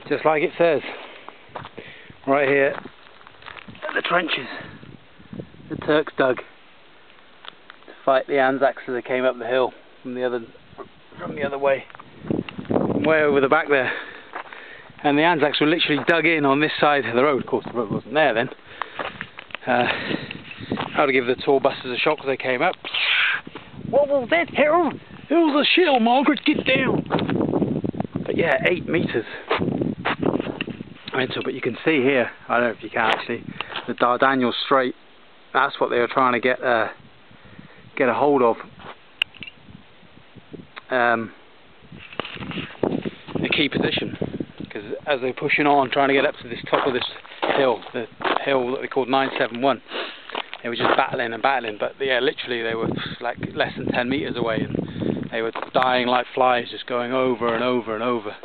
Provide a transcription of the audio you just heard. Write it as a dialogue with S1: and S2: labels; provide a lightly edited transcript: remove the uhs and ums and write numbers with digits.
S1: Just like it says, right here at the trenches, the Turks dug to fight the Anzacs as they came up the hill from the other way, way over the back there. And the Anzacs were literally dug in on this side of the road. Of course, the road wasn't there then. How to give the tour buses a shock as they came up. Whoa, that hill! Hill's a shell, Margaret, get down! But yeah, 8 meters. But you can see here, I don't know if you can actually, the Dardanelles Strait. That's what they were trying to get a hold of. A key position, because as they're pushing on, trying to get up to this top of this hill, the hill that they called 971, they were just battling and battling. But yeah, literally they were like less than 10 meters away, and they were dying like flies, just going over and over and over.